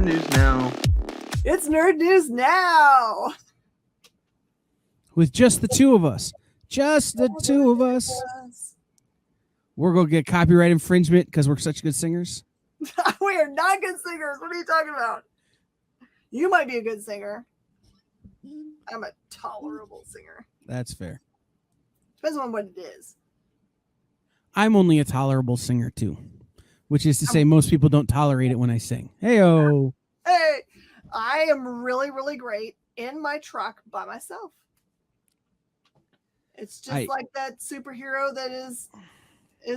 News Now. It's Nerd News Now. With just the two of us. Just the two of us. We're going to get copyright infringement because we're such good singers. We are not good singers. What are you talking about? You might be a good singer. I'm a tolerable singer. That's fair. Depends on what it is. I'm only a tolerable singer too, which is to say most people don't tolerate it when I sing. Hey-o. Hey, I am really, really great in my truck by myself. It's just like that superhero that is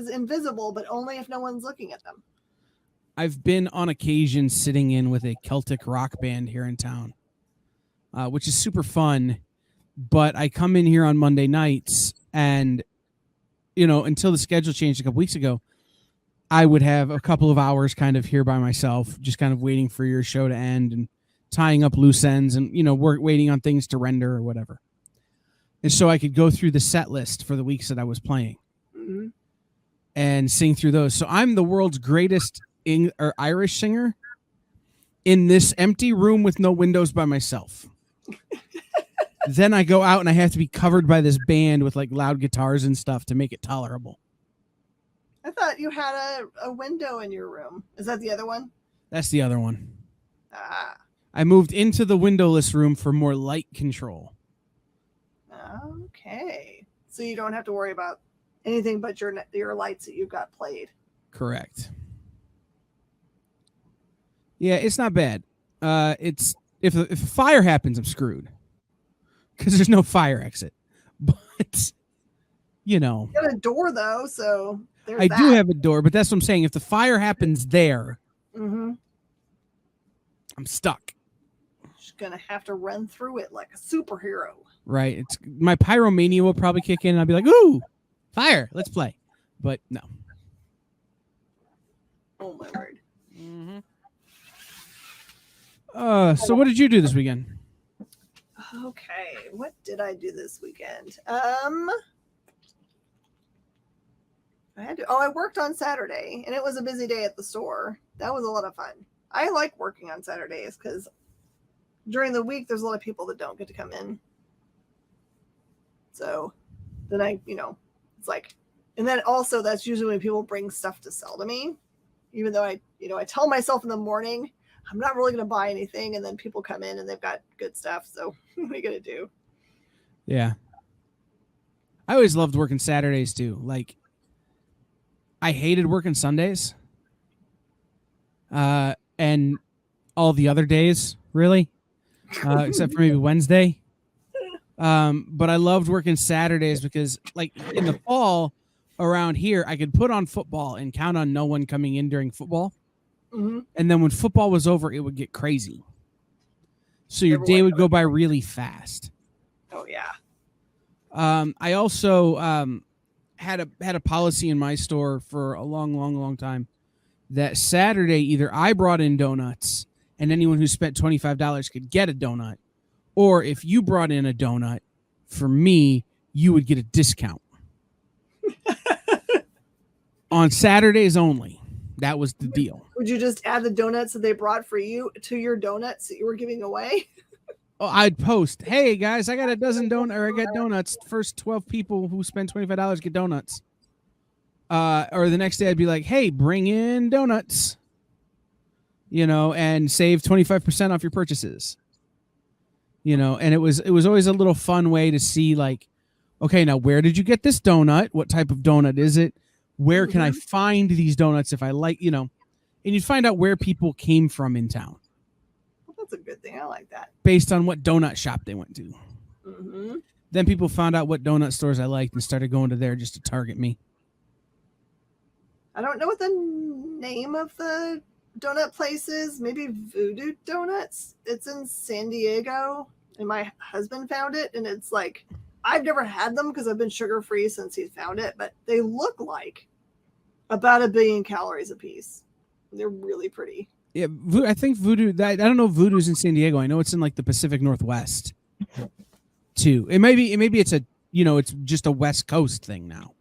invisible, but only if no one's looking at them. I've been on occasion sitting in with a Celtic rock band here in town, which is super fun. But I come in here on Monday nights and, you know, until the schedule changed a couple weeks ago, I would have a couple of hours kind of here by myself, just kind of waiting for your show to end and tying up loose ends and, you know, waiting on things to render or whatever. And so I could go through the set list for the weeks that I was playing and sing through those. So I'm the world's greatest Irish singer in this empty room with no windows by myself. Then I go out and I have to be covered by this band with like loud guitars and stuff to make it tolerable. I thought you had a window in your room. Is that the other one? That's the other one. Ah. I moved into the windowless room for more light control. Okay. So you don't have to worry about anything but your lights that you've got played. Correct. Yeah, it's not bad. It's if a fire happens, I'm screwed. Because there's no fire exit. But, you know. You got a door, though, so there's I that. do have a door, but that's what I'm saying. If the fire happens there, I'm stuck. Just going to have to run through it like a superhero. Right. It's my Pyromania will probably kick in, and I'll be like, ooh, fire, let's play. But no. Oh, my word. So what did you do this weekend? Okay, what did I do this weekend? I worked on Saturday, and it was a busy day at the store. That was a lot of fun. I like working on Saturdays because during the week there's a lot of people that don't get to come in. So then it's like, and then also that's usually when people bring stuff to sell to me. Even though I tell myself in the morning I'm not really going to buy anything, and then people come in and they've got good stuff. So what are you going to do? Yeah. I always loved working Saturdays too. Like, I hated working Sundays. And all the other days, really. Except for maybe Wednesday. But I loved working Saturdays because, like, in the fall around here, I could put on football and count on no one coming in during football. And then when football was over, it would get crazy. So your day would go by really fast. Oh yeah. I also had a policy in my store for a long time that Saturday either I brought in donuts and anyone who spent $25 could get a donut, or if you brought in a donut for me, you would get a discount. On Saturdays only. That was the deal. Would you just add the donuts that they brought for you to your donuts that you were giving away? Oh, I'd post, hey guys, I got a dozen donuts, or I got donuts. First 12 people who spend $25 get donuts. Or the next day I'd be like, hey, bring in donuts, and save 25% off your purchases. And it was always a little fun way to see, like, okay, now where did you get this donut? What type of donut is it? Where can I find these donuts if I like, and you'd find out where people came from in town. Well, that's a good thing. I like that. Based on what donut shop they went to. Then people found out what donut stores I liked and started going to there just to target me. I don't know what the name of the donut place is. Maybe Voodoo Donuts. It's in San Diego, and my husband found it, and it's like, I've never had them because I've been sugar-free since he found it, but they look like about 1 billion calories a piece. They're really pretty. Yeah, I think Voodoo, I don't know if Voodoo's in San Diego. I know it's in like the Pacific Northwest too. Maybe it's it's just a West Coast thing now.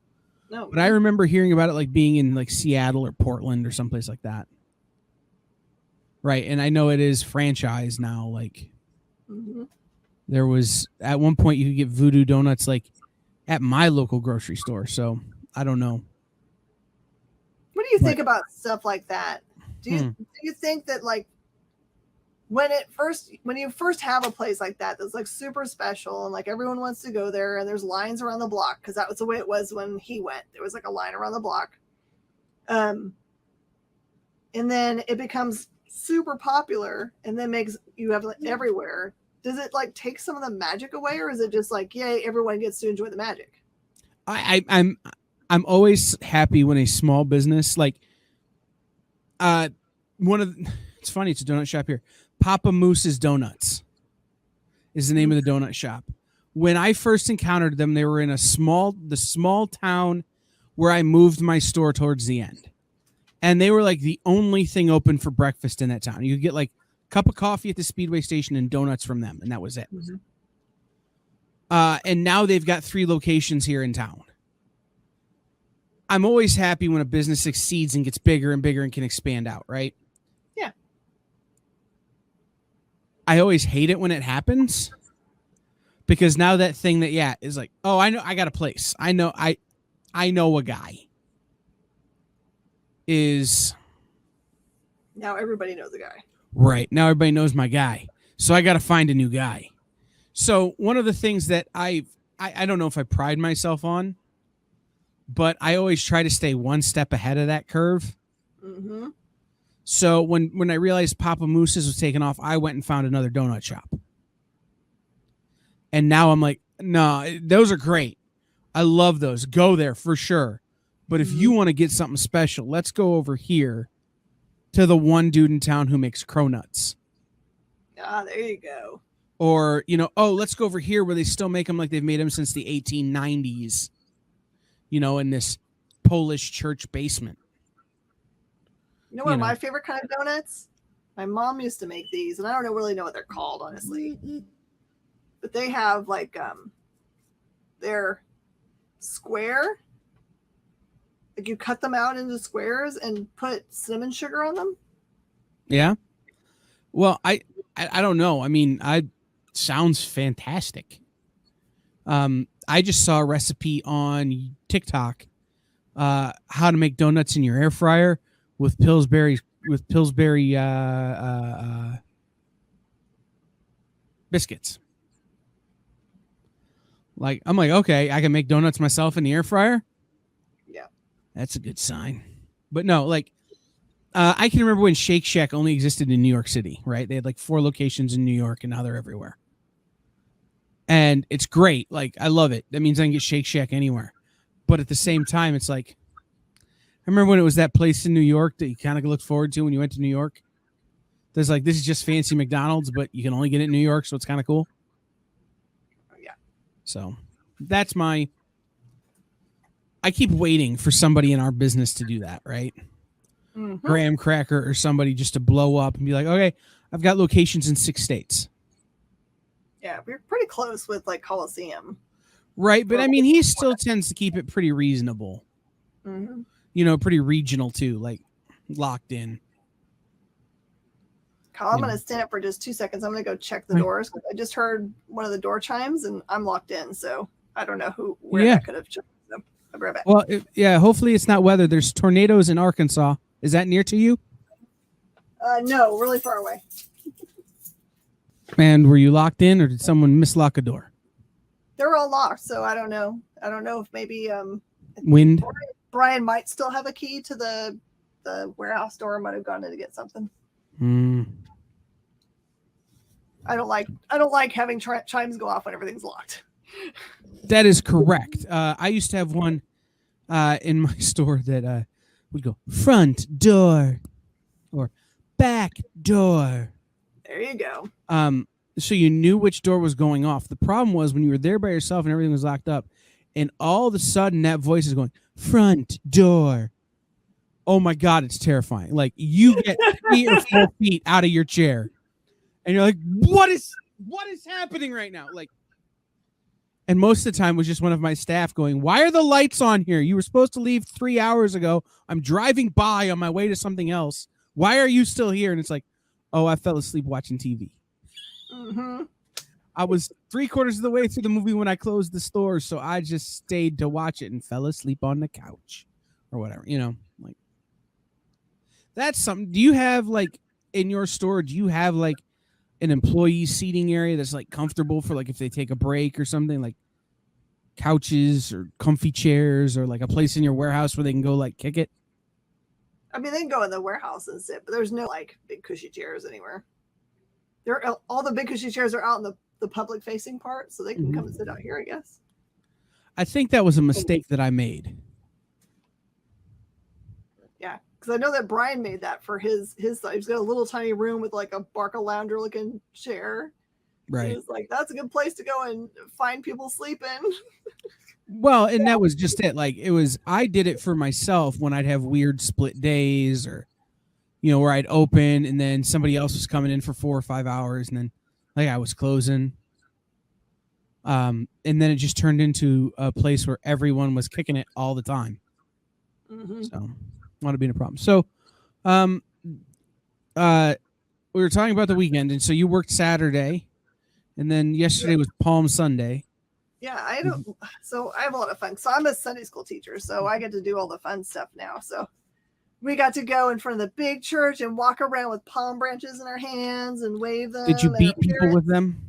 No. But I remember hearing about it like being in like Seattle or Portland or someplace like that. Right. And I know it is franchise now. Like Mm-hmm. there was at one point you could get Voodoo Donuts like at my local grocery store. So I don't know. What do you But- think about stuff like that? Do you think that like when you first have a place like that that's like super special and like everyone wants to go there and there's lines around the block, because that was the way it was when he went. There was like a line around the block. And then it becomes super popular and then makes you have like everywhere. Does it like take some of the magic away, or is it just like, yay, everyone gets to enjoy the magic? I'm always happy when a small business like it's funny, it's a donut shop here. Papa Moose's Donuts is the name of the donut shop. When I first encountered them, they were in the small town where I moved my store towards the end. And they were like the only thing open for breakfast in that town. You could get like a cup of coffee at the Speedway station and donuts from them, and that was it. Mm-hmm. And now they've got 3 locations here in town. I'm always happy when a business succeeds and gets bigger and bigger and can expand out, right? Yeah. I always hate it when it happens because now that thing that, is like, oh, I know, I got a place. I know a guy is. Now everybody knows the guy. Right. Now everybody knows my guy. So I got to find a new guy. So one of the things that I don't know if I pride myself on, but I always try to stay one step ahead of that curve. Mm-hmm. So when I realized Papa Moose's was taking off, I went and found another donut shop. And now I'm like, no, those are great. I love those. Go there for sure. But if you want to get something special, let's go over here to the one dude in town who makes cronuts. Ah, there you go. Or, let's go over here where they still make them like they've made them since the 1890s, in this Polish church basement. You know one of my favorite kind of donuts? My mom used to make these, and I don't really know what they're called, honestly. But they have like they're square. Like you cut them out into squares and put cinnamon sugar on them. Yeah. Well, I don't know. I mean, sounds fantastic. I just saw a recipe on TikTok, how to make donuts in your air fryer with Pillsbury biscuits. Like, I'm like, okay, I can make donuts myself in the air fryer. Yeah. That's a good sign. But no, like, I can remember when Shake Shack only existed in New York City, right? They had like 4 locations in New York, and now they're everywhere. And it's great. Like, I love it. That means I can get Shake Shack anywhere. But at the same time, it's like, I remember when it was that place in New York that you kind of looked forward to when you went to New York. There's like, this is just fancy McDonald's, but you can only get it in New York, so it's kind of cool. Yeah. So that's I keep waiting for somebody in our business to do that, right? Mm-hmm. Graham Cracker or somebody just to blow up and be like, okay, I've got locations in 6 states. Yeah, we're pretty close with like Coliseum. Right, but I mean, he still tends to keep it pretty reasonable. Mm-hmm. Pretty regional too, like locked in. Kyle, I'm going to stand up for just 2 seconds. I'm going to go check the doors. I just heard one of the door chimes and I'm locked in. So I don't know where that could have chimed. So I'll be right back. Well, hopefully it's not weather. There's tornadoes in Arkansas. Is that near to you? No, really far away. And were you locked in or did someone mislock a door? They're all locked. So I don't know. I don't know if maybe Wind. Brian might still have a key to the warehouse door. Might have gone in to get something. I don't like having chimes go off when everything's locked. That is correct. I used to have one in my store that would go front door or back door. There you go. So you knew which door was going off. The problem was when you were there by yourself and everything was locked up, and all of a sudden that voice is going front door. Oh my God, it's terrifying. Like you get 3 or 4 feet out of your chair, and you're like, "What is happening right now?" Like, and most of the time it was just one of my staff going, "Why are the lights on here? You were supposed to leave 3 hours ago. I'm driving by on my way to something else. Why are you still here?" And it's like, Oh, I fell asleep watching TV. Mm-hmm. I was 3/4 of the way through the movie when I closed the store, so I just stayed to watch it and fell asleep on the couch or whatever, like that's something. Do you have like in your store, do you have like an employee seating area that's like comfortable for like if they take a break or something, like couches or comfy chairs or like a place in your warehouse where they can go like kick it? I mean, they can go in the warehouse and sit, but there's no like big cushy chairs anywhere. All the big cushy chairs are out in the public facing part, so they can come and sit out here, I guess. I think that was a mistake that I made. Yeah, because I know that Brian made that for his side. He's got a little tiny room with like a Barca Lounger looking chair. Right. It's like that's a good place to go and find people sleeping. Well, and that was just it. Like I did it for myself when I'd have weird split days or, where I'd open and then somebody else was coming in for 4 or 5 hours and then like I was closing. And then it just turned into a place where everyone was kicking it all the time. Mm-hmm. So want to be in a problem. So, we were talking about the weekend, and so you worked Saturday, and then yesterday was Palm Sunday. Yeah, I have a lot of fun. So I'm a Sunday school teacher, so I get to do all the fun stuff now. So we got to go in front of the big church and walk around with palm branches in our hands and wave them. Did you beat people with them?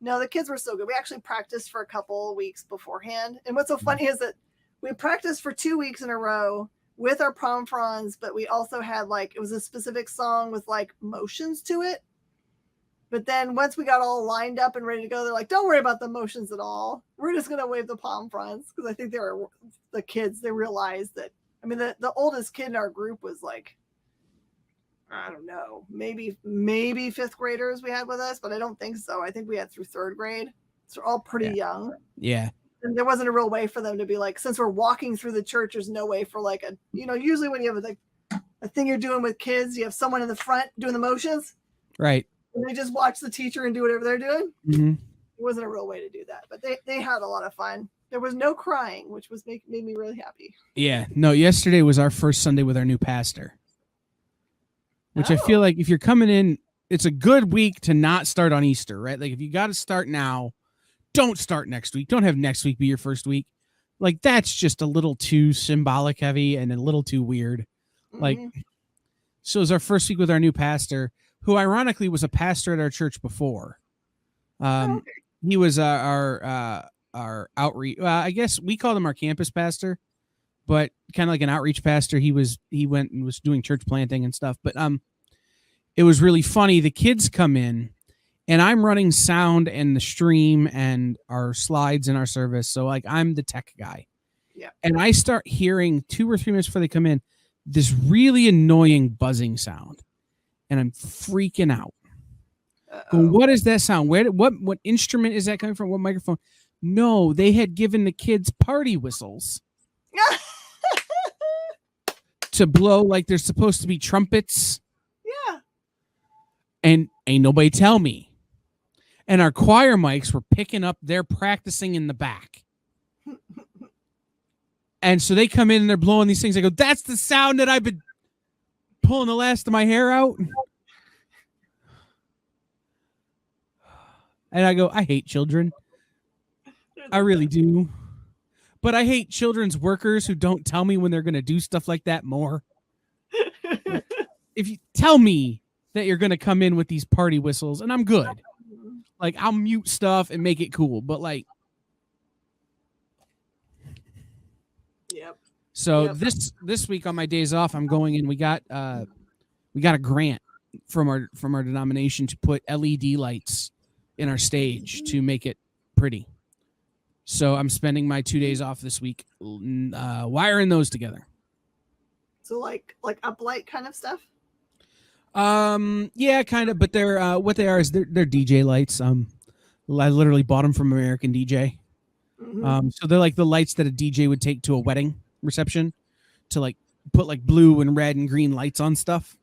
No, the kids were so good. We actually practiced for a couple of weeks beforehand. And what's so funny is that we practiced for 2 weeks in a row with our prom fronds, but we also had it was a specific song with like motions to it. But then once we got all lined up and ready to go, they're like, don't worry about the motions at all. We're just going to wave the palm fronds. Because I think the kids, they realized that, I mean, the oldest kid in our group was like, I don't know, maybe 5th graders we had with us, but I don't think so. I think we had through 3rd grade. So they're all pretty young. Yeah. And there wasn't a real way for them to be like, since we're walking through the church, there's no way for like usually when you have a thing you're doing with kids, you have someone in the front doing the motions. Right. And they just watch the teacher and do whatever they're doing. Mm-hmm. It wasn't a real way to do that, but they had a lot of fun. There was no crying, which made me really happy. Yeah. No, yesterday was our first Sunday with our new pastor, which I feel like if you're coming in, it's a good week to not start on Easter, right? Like if you got to start now, don't start next week. Don't have next week be your first week. Like that's just a little too symbolic heavy and a little too weird. Mm-hmm. Like, so it was our first week with our new pastor, who ironically was a pastor at our church before. He was our outreach. I guess we called him our campus pastor, but kind of like an outreach pastor. He went and was doing church planting and stuff. But it was really funny. The kids come in, and I'm running sound and the stream and our slides in our service. So like I'm the tech guy. Yeah. And I start hearing 2 or 3 minutes before they come in this really annoying buzzing sound. And I'm freaking out. Going, what is that sound? What instrument is that coming from? What microphone? No, they had given the kids party whistles to blow like they're supposed to be trumpets. Yeah. And ain't nobody tell me. And our choir mics were picking up, they're practicing in the back. And so they come in and they're blowing these things. I go, that's the sound that I've been pulling the last of my hair out. And I go, I hate children. I really do. But I hate children's workers who don't tell me when they're going to do stuff like that more. If you tell me that you're going to come in with these party whistles, and I'm good. Like, I'll mute stuff and make it cool. But, like, yep. So this week on my days off, I'm going in. We got a grant from our denomination to put LED lights in our stage to make it pretty. So I'm spending my 2 days off this week wiring those together. So like uplight kind of stuff? Yeah, kind of, but they're what they are is they're DJ lights. I literally bought them from American DJ. Mm-hmm. So they're like the lights that a DJ would take to a wedding reception to like put like blue and red and green lights on stuff.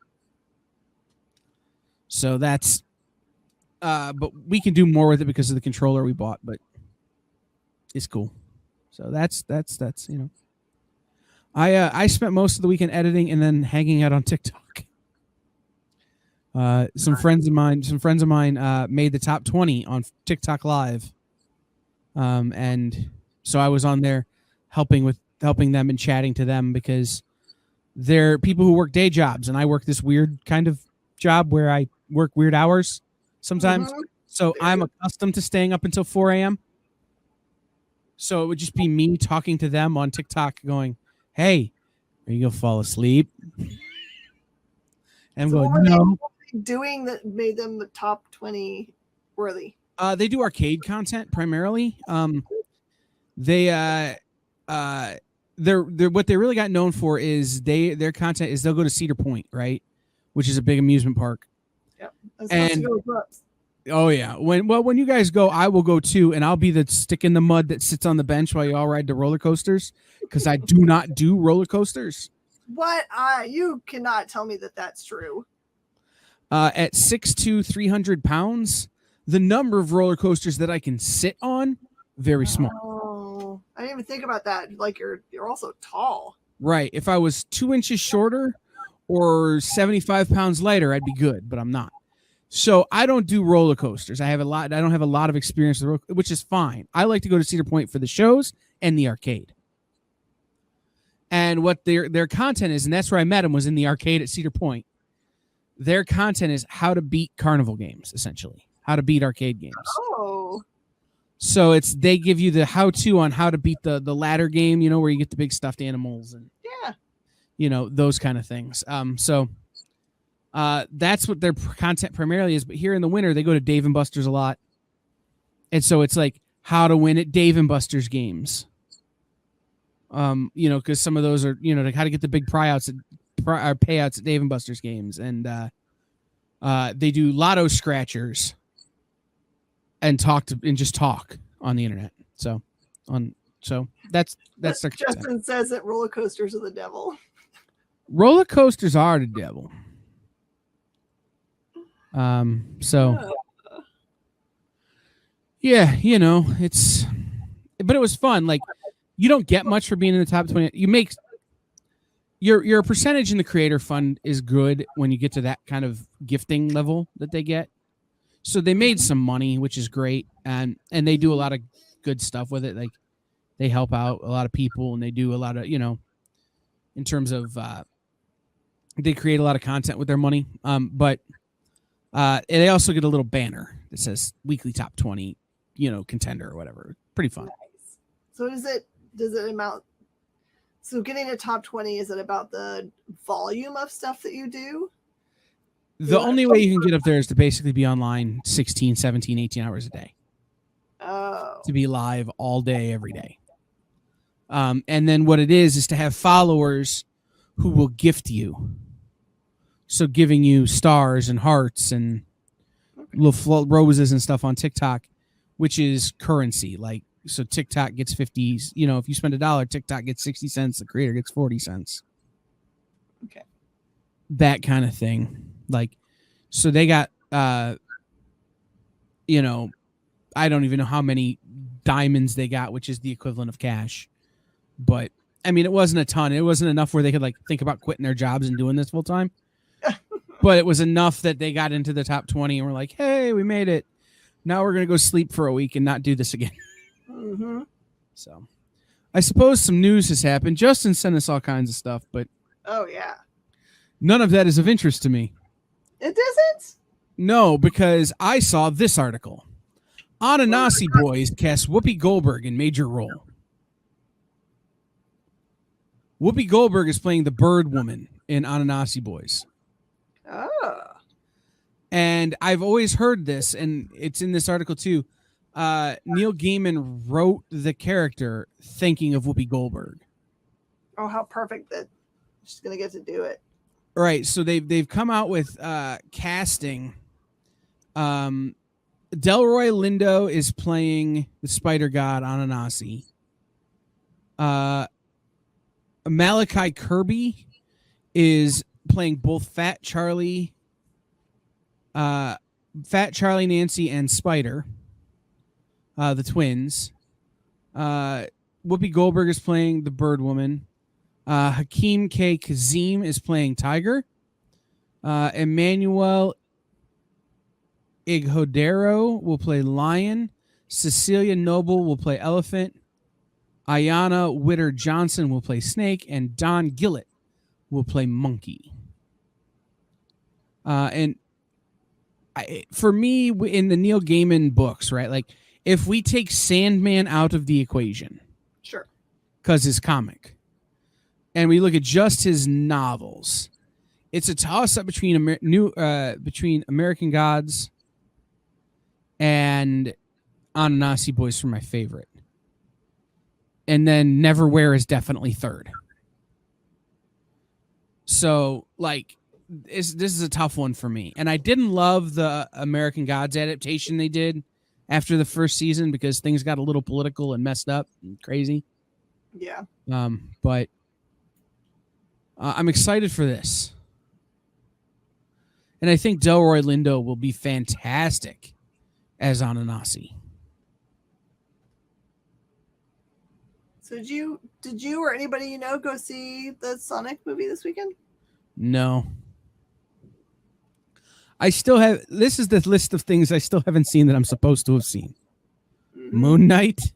So that's but we can do more with it because of the controller we bought, but it's cool. So that's I spent most of the weekend editing and then hanging out on TikTok. Some friends of mine made the top 20 on TikTok Live, and so I was on there helping them and chatting to them because they're people who work day jobs, and I work this weird kind of job where I work weird hours sometimes. Mhm. So I'm accustomed to staying up until 4 a.m. So it would just be me talking to them on TikTok going, hey, are you going to fall asleep? And So go, what were no. they doing that made them the top 20 worthy? They do arcade content primarily. They're what they really got known for is their content is they'll go to Cedar Point, right, which is a big amusement park. Yep. I'm supposed to And go with Brooks. oh yeah, when you guys go, I will go too, and I'll be the stick in the mud that sits on the bench while you all ride the roller coasters because I do not do roller coasters. What? You cannot tell me that that's true. At 6'2", 300 pounds, the number of roller coasters that I can sit on very small. Oh, I didn't even think about that. Like you're also tall. Right. If I was 2 inches shorter or 75 pounds lighter, I'd be good, but I'm not. So I don't do roller coasters. I don't have a lot of experience with which is fine. I like to go to Cedar Point for the shows and the arcade. And what their content is, and that's where I met them, was in the arcade at Cedar Point. Their content is how to beat carnival games, essentially. How to beat arcade games. Oh. So they give you the how-to on how to beat the ladder game, where you get the big stuffed animals and those kind of things. So that's what their content primarily is. But here in the winter, they go to Dave and Buster's a lot, and so it's like how to win at Dave and Buster's games. Because some of those are like how to get the big payouts at Dave and Buster's games, and they do lotto scratchers. And just talk on the internet. So that's their Justin says that roller coasters are the devil. Roller coasters are the devil. Yeah, but it was fun. Like you don't get much for being in the top 20. You make your percentage in the creator fund is good when you get to that kind of gifting level that they get. So they made some money, which is great, and they do a lot of good stuff with it. Like they help out a lot of people, and they do a lot of in terms of they create a lot of content with their money. But they also get a little banner that says weekly top 20, contender or whatever. Pretty fun. Nice. So does it amount? So getting a top 20, is it about the volume of stuff that you do? The only way you can get up there is to basically be online 16, 17, 18 hours a day. Oh. To be live all day, every day. And then what it is to have followers who will gift you. So giving you stars and hearts and little roses and stuff on TikTok, which is currency. Like, so TikTok gets 50, if you spend $1, TikTok gets 60 cents, the creator gets 40 cents. Okay. That kind of thing. Like, so they got, I don't even know how many diamonds they got, which is the equivalent of cash. But I mean, it wasn't a ton. It wasn't enough where they could think about quitting their jobs and doing this full time. But it was enough that they got into the top 20 and were like, hey, we made it. Now we're going to go sleep for a week and not do this again. Mm-hmm. So I suppose some news has happened. Justin sent us all kinds of stuff, but oh yeah, none of that is of interest to me. It isn't? No, because I saw this article. Ananasi Boys cast Whoopi Goldberg in major role. Whoopi Goldberg is playing the Bird Woman in Ananasi Boys. Oh. And I've always heard this, and it's in this article too. Neil Gaiman wrote the character thinking of Whoopi Goldberg. Oh, how perfect that she's going to get to do it. Right, so they've come out with casting. Delroy Lindo is playing the spider god Ananasi. Malachi Kirby is playing both Fat Charlie, Nancy, and Spider, the twins. Whoopi Goldberg is playing the Bird Woman. Hakeem K. Kazim is playing Tiger. Emmanuel Ighodero will play lion. Cecilia Noble will play elephant. Ayanna Witter Johnson will play snake, and Don Gillett will play monkey. For me, in the Neil Gaiman books, right? Like, if we take Sandman out of the equation, sure, because his comic, and we look at just his novels, it's a toss-up between between American Gods and Ananasi Boys for my favorite. And then Neverwhere is definitely third. So, like, this is a tough one for me. And I didn't love the American Gods adaptation they did after the first season because things got a little political and messed up and crazy. Yeah. But I'm excited for this. And I think Delroy Lindo will be fantastic as Ananasi. So did you or anybody you know go see the Sonic movie this weekend? No. I still have, this is the list of things I still haven't seen that I'm supposed to have seen. Mm-hmm. Moon Knight,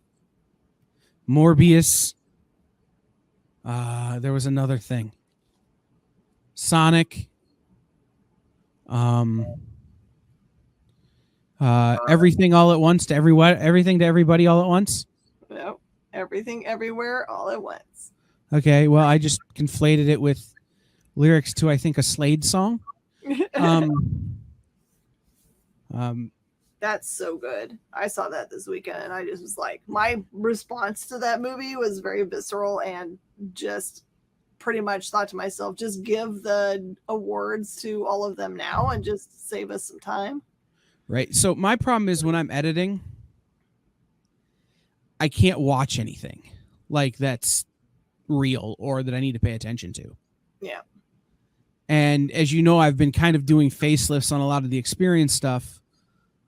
Morbius. There was another thing. Sonic. Everything all at once to everything to everybody all at once. No, everything everywhere all at once. Okay, well, I just conflated it with lyrics to, I think, a Slade song. That's so good. I saw that this weekend and I just was like, my response to that movie was very visceral and just pretty much thought to myself, just give the awards to all of them now and just save us some time. Right. So my problem is when I'm editing, I can't watch anything like that's real or that I need to pay attention to. Yeah. And as you know, I've been kind of doing facelifts on a lot of the experience stuff.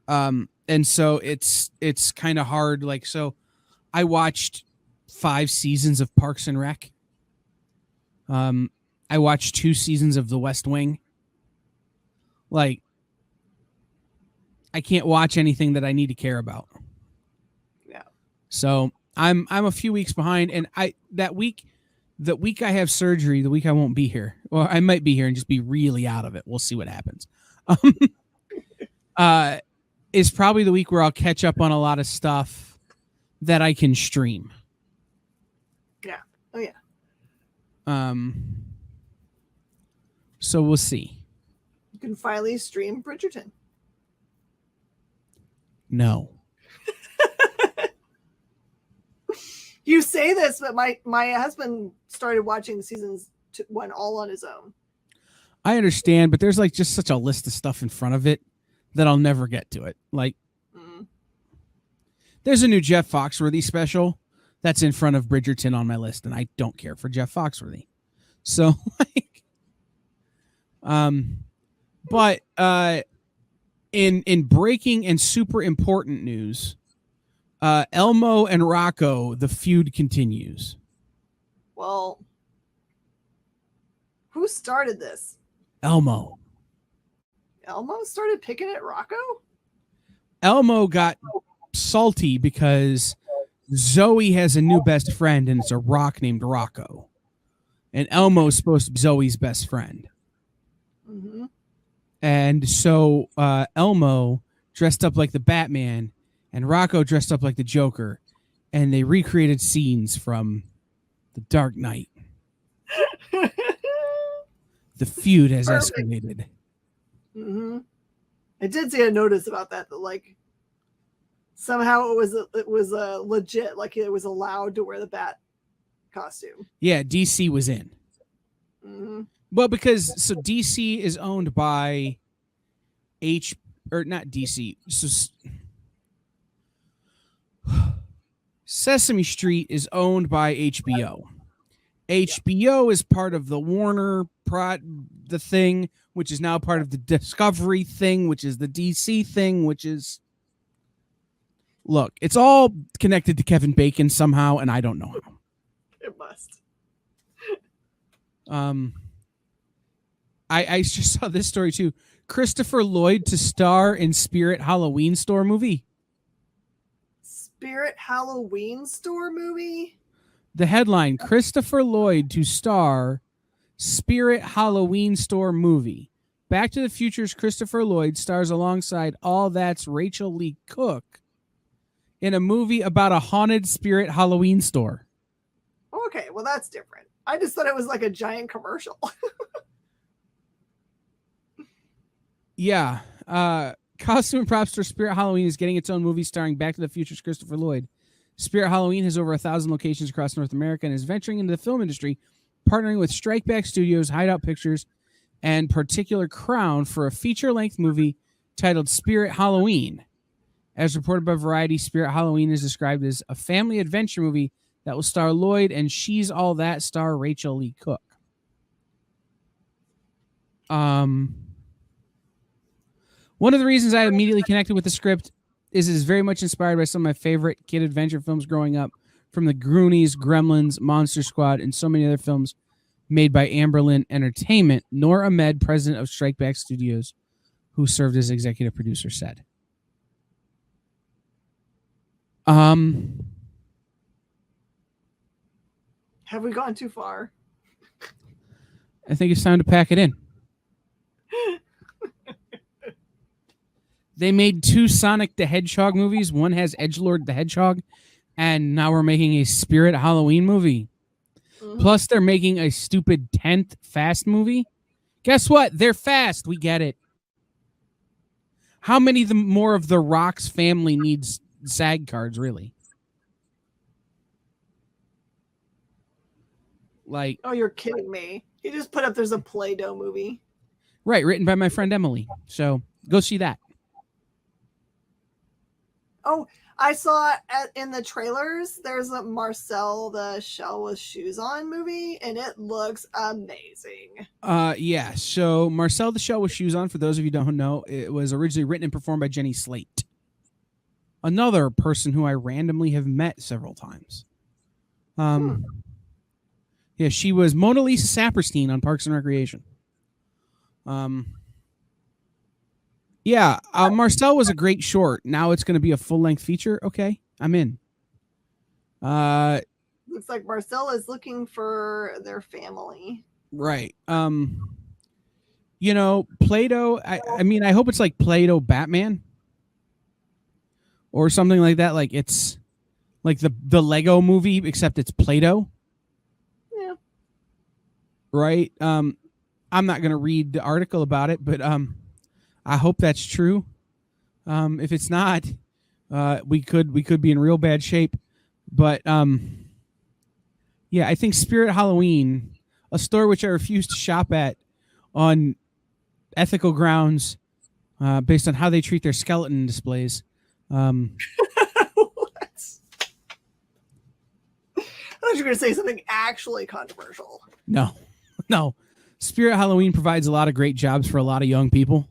And so it's kind of hard. Like, so I watched 5 seasons of Parks and Rec. I watched 2 seasons of The West Wing. Like, I can't watch anything that I need to care about. Yeah. So I'm a few weeks behind, and the week I have surgery, the week I won't be here, or I might be here and just be really out of it. We'll see what happens. Is probably the week where I'll catch up on a lot of stuff that I can stream. Yeah. Oh yeah. So we'll see. You can finally stream Bridgerton. No. You say this, but my husband started watching seasons 1 all on his own. I understand, but there's like just such a list of stuff in front of it that I'll never get to it. Like, there's a new Jeff Foxworthy special that's in front of Bridgerton on my list, and I don't care for Jeff Foxworthy. So, like, but in breaking and super important news, Elmo and Rocco, the feud continues. Well, who started this? Elmo. Elmo started picking at Rocco? Elmo got salty because Zoe has a new best friend, and it's a rock named Rocco. And Elmo's supposed to be Zoe's best friend. Mm-hmm. And so Elmo dressed up like the Batman, and Rocco dressed up like the Joker, and they recreated scenes from The Dark Knight. The feud has escalated. Mm-hmm. I did see a notice about that like somehow it was legit, like it was allowed to wear the Bat costume. Yeah, DC was in. Mm-hmm. Well, because so DC is owned by not DC. So Sesame Street is owned by HBO. HBO is part of the Warner the thing, which is now part of the Discovery thing, which is the DC thing, which is, look, it's all connected to Kevin Bacon somehow, and I don't know how. It must. I just saw this story too. Christopher Lloyd to star in Spirit Halloween Store movie. Spirit Halloween Store movie? The headline, Christopher Lloyd to star Spirit Halloween Store movie. Back to the Future's Christopher Lloyd stars alongside All That's Rachel Lee Cook in a movie about a haunted Spirit Halloween store. Okay, well, that's different. I just thought it was like a giant commercial. Yeah. Costume and prop store Spirit Halloween is getting its own movie starring Back to the Future's Christopher Lloyd. Spirit Halloween has over 1,000 locations across North America and is venturing into the film industry, partnering with Strikeback Studios, Hideout Pictures, and Particular Crown for a feature-length movie titled Spirit Halloween. As reported by Variety, Spirit Halloween is described as a family adventure movie that will star Lloyd and She's All That star Rachel Lee Cook. One of the reasons I immediately connected with the script is it is very much inspired by some of my favorite kid adventure films growing up, from the Goonies, Gremlins, Monster Squad, and so many other films made by Amberlin Entertainment. Nor Ahmed, president of Strikeback Studios, who served as executive producer, said. Have we gone too far? I think it's time to pack it in. They made 2 Sonic the Hedgehog movies. One has Edgelord the Hedgehog, and now we're making a Spirit Halloween movie. Mm-hmm. Plus, they're making a stupid 10th Fast movie. Guess what? They're fast. We get it. How many more of the Rock's family needs SAG cards, really? Like, oh, you're kidding me. You just put up there's a Play-Doh movie. Right, written by my friend Emily. So go see that. Oh, I saw in the trailers, there's a Marcel the Shell with Shoes On movie, and it looks amazing. Yeah, so Marcel the Shell with Shoes On, for those of you who don't know, it was originally written and performed by Jenny Slate, another person who I randomly have met several times. Yeah, she was Mona Lisa Saperstein on Parks and Recreation. Yeah, Marcel was a great short. Now it's going to be a full-length feature. Okay, I'm in. Looks like Marcel is looking for their family. Right. You know, Play-Doh, I mean, I hope it's like Play-Doh Batman or something like that. Like it's like the Lego movie, except it's Play-Doh. Yeah. Right. I'm not going to read the article about it, but I hope that's true. If it's not, we could be in real bad shape. But yeah, I think Spirit Halloween, a store which I refuse to shop at on ethical grounds, based on how they treat their skeleton displays. What? I thought you were going to say something actually controversial. No. Spirit Halloween provides a lot of great jobs for a lot of young people.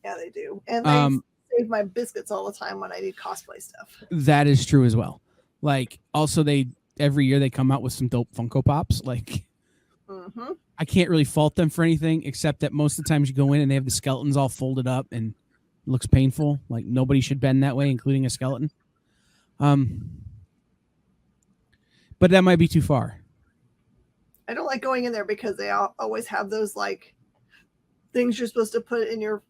Yeah, they do. And they save my biscuits all the time when I need cosplay stuff. That is true as well. Like, also, every year they come out with some dope Funko Pops. Like, I can't really fault them for anything, except that most of the times you go in and they have the skeletons all folded up and it looks painful. Like, nobody should bend that way, including a skeleton. But that might be too far. I don't like going in there because they always have those, like, things you're supposed to put in your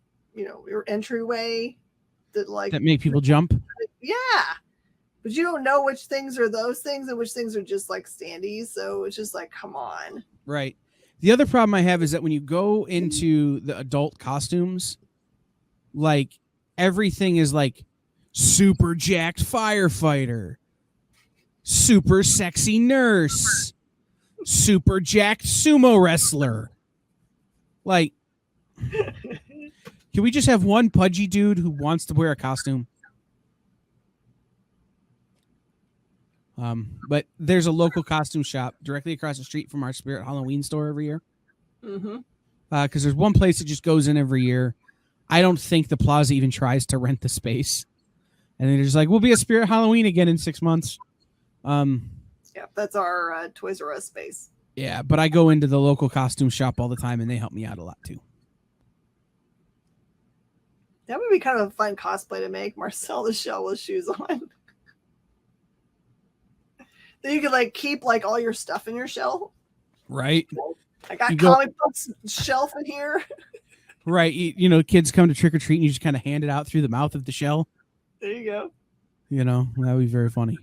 entryway that make people jump. Yeah, but you don't know which things are those things and which things are just like standees. So it's just like, come on. Right. The other problem I have is that when you go into the adult costumes, like everything is like super jacked firefighter, super sexy nurse, super jacked sumo wrestler. Like, can we just have one pudgy dude who wants to wear a costume? But there's a local costume shop directly across the street from our Spirit Halloween store every year. Because there's one place that just goes in every year. I don't think the plaza even tries to rent the space. And they're just like, we'll be at Spirit Halloween again in 6 months. Yeah, that's our Toys R Us space. Yeah, but I go into the local costume shop all the time, and they help me out a lot, too. That would be kind of a fun cosplay to make. Marcel the Shell with shoes on. Then you could like keep like all your stuff in your shell. Right. I got You go- comic books shelf in here. Right. You know, kids come to trick or treat and you just kind of hand it out through the mouth of the shell. There you go. You know, that would be very funny.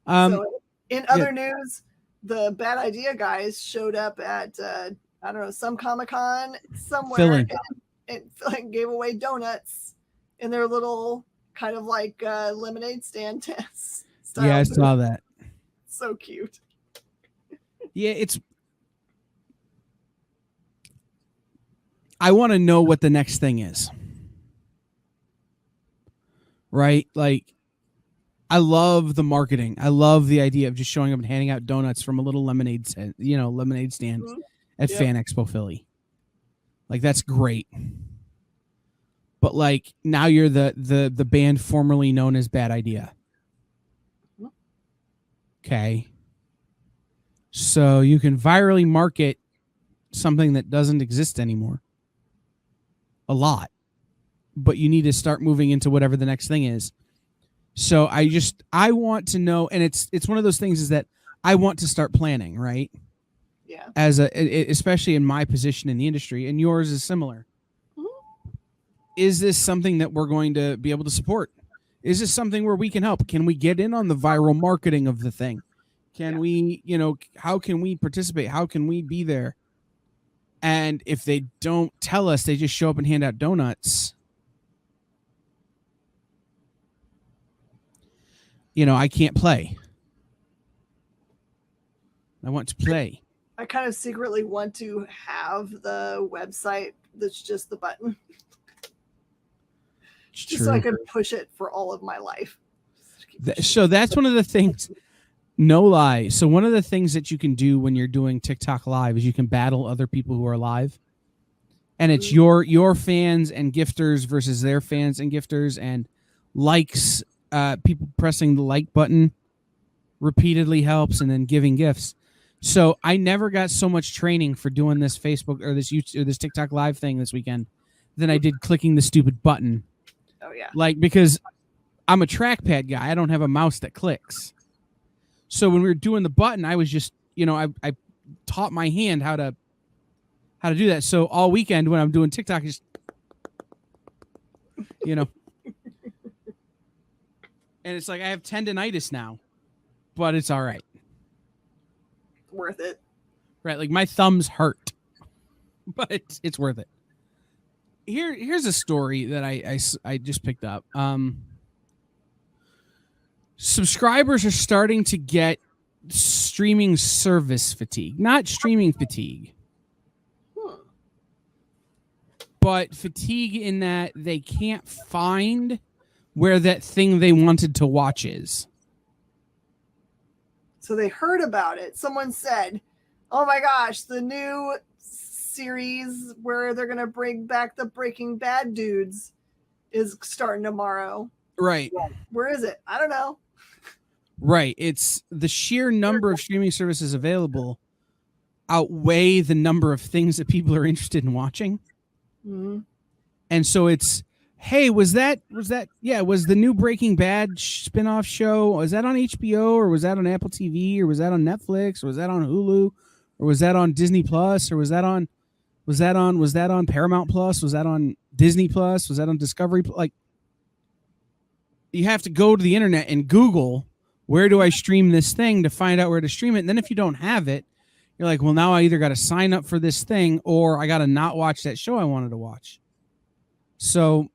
So in other news, the Bad Idea guys showed up at I don't know, some Comic-Con somewhere and gave away donuts in their little kind of like lemonade stand test style. Yeah, I saw that. So cute. Yeah, I want to know what the next thing is. Right? Like, I love the marketing. I love the idea of just showing up and handing out donuts from a little lemonade stand at Fan Expo Philly. Like, that's great. But like, now you're the band formerly known as Bad Idea. Okay. So you can virally market something that doesn't exist anymore. A lot. But you need to start moving into whatever the next thing is. So I want to know, and it's one of those things is that I want to start planning, right? Yeah. Especially in my position in the industry, and yours is similar. Mm-hmm. Is this something that we're going to be able to support? Is this something where we can help? Can we get in on the viral marketing of the thing? Can we, how can we participate? How can we be there? And if they don't tell us, they just show up and hand out donuts. I can't play. I want to play. I kind of secretly want to have the website that's just the button. Just so I can push it for all of my life. So that's one of the things, no lie. So one of the things that you can do when you're doing TikTok live is you can battle other people who are live. And it's your fans and gifters versus their fans and gifters, and likes. People pressing the like button repeatedly helps, and then giving gifts. So I never got so much training for doing this Facebook or this YouTube or this TikTok live thing this weekend than I did clicking the stupid button. Oh yeah. Like, because I'm a trackpad guy. I don't have a mouse that clicks. So when we were doing the button, I was just, I taught my hand how to do that. So all weekend when I'm doing TikTok, just, and it's like I have tendinitis now, but it's all right. Worth it. Right, like my thumbs hurt, but it's worth it. Here's a story that I just picked up. Subscribers are starting to get streaming service fatigue, not streaming fatigue, but fatigue in that they can't find where that thing they wanted to watch is. So they heard about it. Someone said, oh my gosh, the new series where they're going to bring back the Breaking Bad dudes is starting tomorrow. Right. Where is it? I don't know. Right. It's the sheer number of streaming services available outweigh the number of things that people are interested in watching. Mm-hmm. And so it's, hey, was the new Breaking Bad spinoff show, was that on HBO, or was that on Apple TV, or was that on Netflix, or was that on Hulu, or was that on Disney Plus, or was that on Paramount Plus, was that on Disney Plus, was that on Discovery? Like, you have to go to the internet and Google, where do I stream this thing, to find out where to stream it. And then if you don't have it, you're like, well, now I either got to sign up for this thing or I got to not watch that show I wanted to watch. So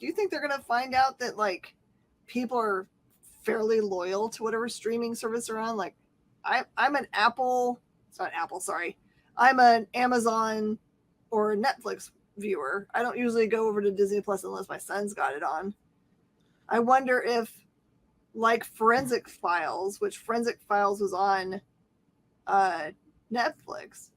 do you think they're going to find out that like people are fairly loyal to whatever streaming service they're on? Like I'm an Apple, it's not Apple, sorry. I'm an Amazon or Netflix viewer. I don't usually go over to Disney Plus unless my son's got it on. I wonder if like Forensic Files, which Forensic Files was on Netflix,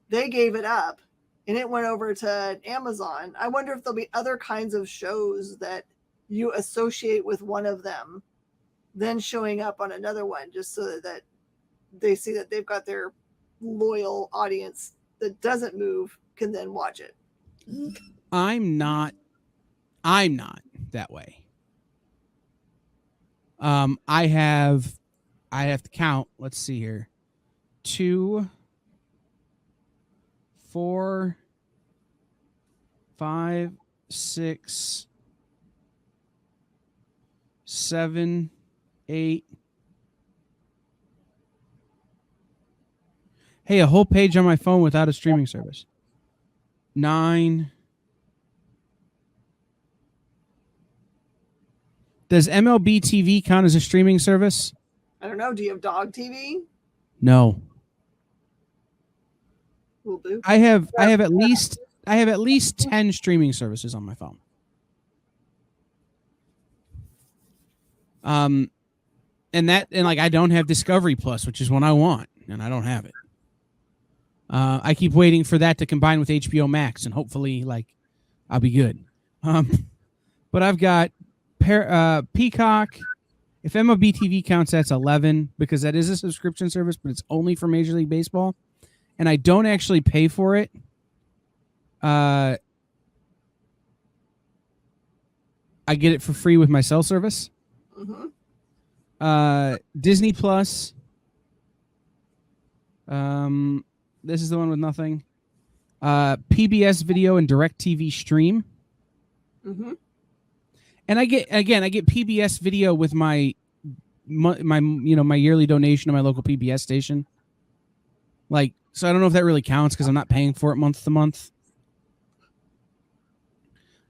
they gave it up and it went over to Amazon. I wonder if there'll be other kinds of shows that you associate with one of them then showing up on another one, just so that they see that they've got their loyal audience that doesn't move can then watch it. I'm not that way. I have to count. Let's see here. 2, 4, 5, 6, 7, 8. Hey, a whole page on my phone without a streaming service. 9. Does MLB TV count as a streaming service? I don't know. Do you have dog TV? No. Will do. I have at least 10 streaming services on my phone. And I don't have Discovery Plus, which is what I want, and I don't have it. I keep waiting for that to combine with HBO Max, and hopefully, I'll be good. But I've got Peacock. If MLB TV counts, that's 11 because that is a subscription service, but it's only for Major League Baseball, and I don't actually pay for it. I get it for free with my cell service. Mm-hmm. Disney Plus. This is the one with nothing. PBS Video and DirecTV Stream. Mm-hmm. And I get PBS Video with my yearly donation to my local PBS station. So I don't know if that really counts because I'm not paying for it month to month.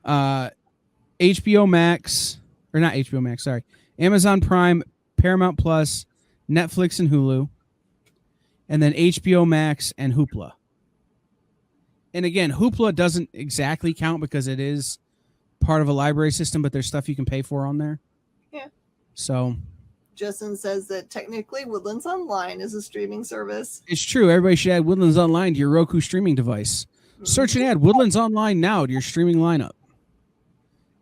HBO Max, or not HBO Max, sorry. Amazon Prime, Paramount Plus, Netflix and Hulu. And then HBO Max and Hoopla. And again, Hoopla doesn't exactly count because it is part of a library system, but there's stuff you can pay for on there. Yeah. So Justin says that technically Woodlands Online is a streaming service. it's true. Everybody should add Woodlands Online to your Roku streaming device. Mm-hmm. Search and add Woodlands Online now to your streaming lineup.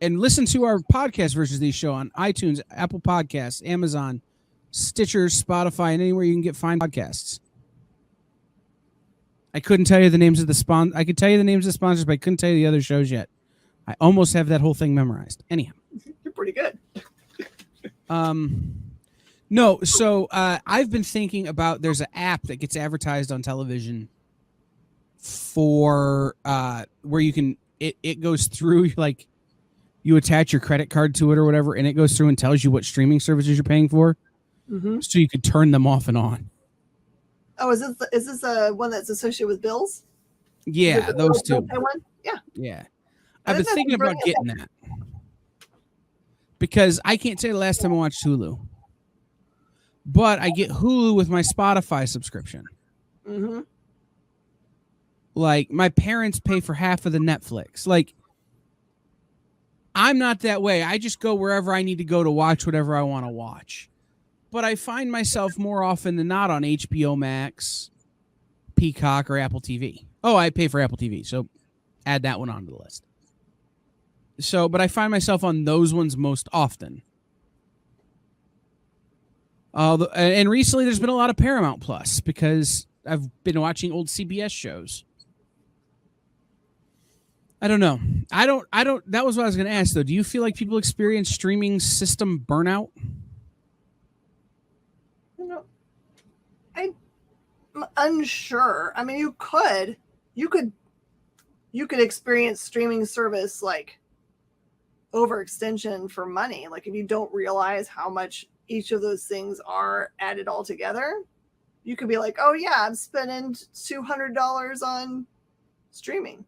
And listen to our podcast versions of these show on iTunes, Apple Podcasts, Amazon, Stitcher, Spotify, and anywhere you can get fine podcasts. I couldn't tell you the names of the I could tell you the names of the sponsors, but I couldn't tell you the other shows yet. I almost have that whole thing memorized. Anyhow. You're pretty good. No, so I've been thinking about there's an app that gets advertised on television for where you can it goes through you attach your credit card to it or whatever, and it goes through and tells you what streaming services you're paying for, so you can turn them off and on. Oh, is this one that's associated with bills? Yeah, those two. One? Yeah. Yeah. I've been thinking about getting that because I can't say the last time I watched Hulu, but I get Hulu with my Spotify subscription. Mm-hmm. My parents pay for half of the Netflix. I'm not that way. I just go wherever I need to go to watch whatever I want to watch. But I find myself more often than not on HBO Max, Peacock, or Apple TV. Oh, I pay for Apple TV, so add that one onto the list. But I find myself on those ones most often. And recently there's been a lot of Paramount Plus because I've been watching old CBS shows. I don't know. I don't. That was what I was going to ask, though. Do you feel like people experience streaming system burnout? I'm unsure. I mean, you could experience streaming service overextension for money. If you don't realize how much each of those things are added all together, you could be like, oh yeah, I'm spending $200 on streaming.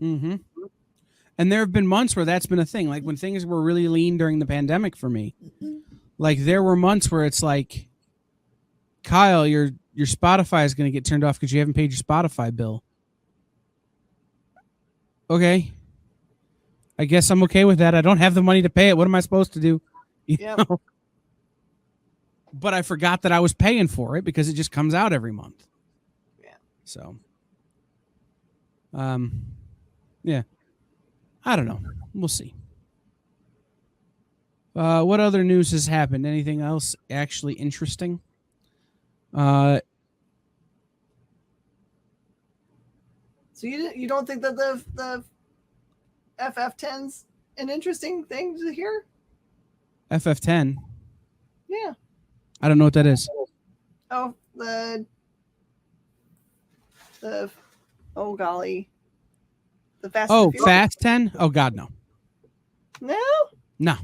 Mm-hmm. And there have been months where that's been a thing. When things were really lean during the pandemic for me, there were months where it's Kyle, your Spotify is going to get turned off because you haven't paid your Spotify bill. Okay. I guess I'm okay with that. I don't have the money to pay it. What am I supposed to do? You know? But I forgot that I was paying for it because it just comes out every month. Yeah. So, yeah. I don't know. We'll see. What other news has happened? Anything else actually interesting? As So you don't think that the FF10's an interesting thing to hear? FF10. Yeah. I don't know what that is. Oh, the oh golly, the Fast. Oh, and Furious. Fast 10? Oh God, no. No. No.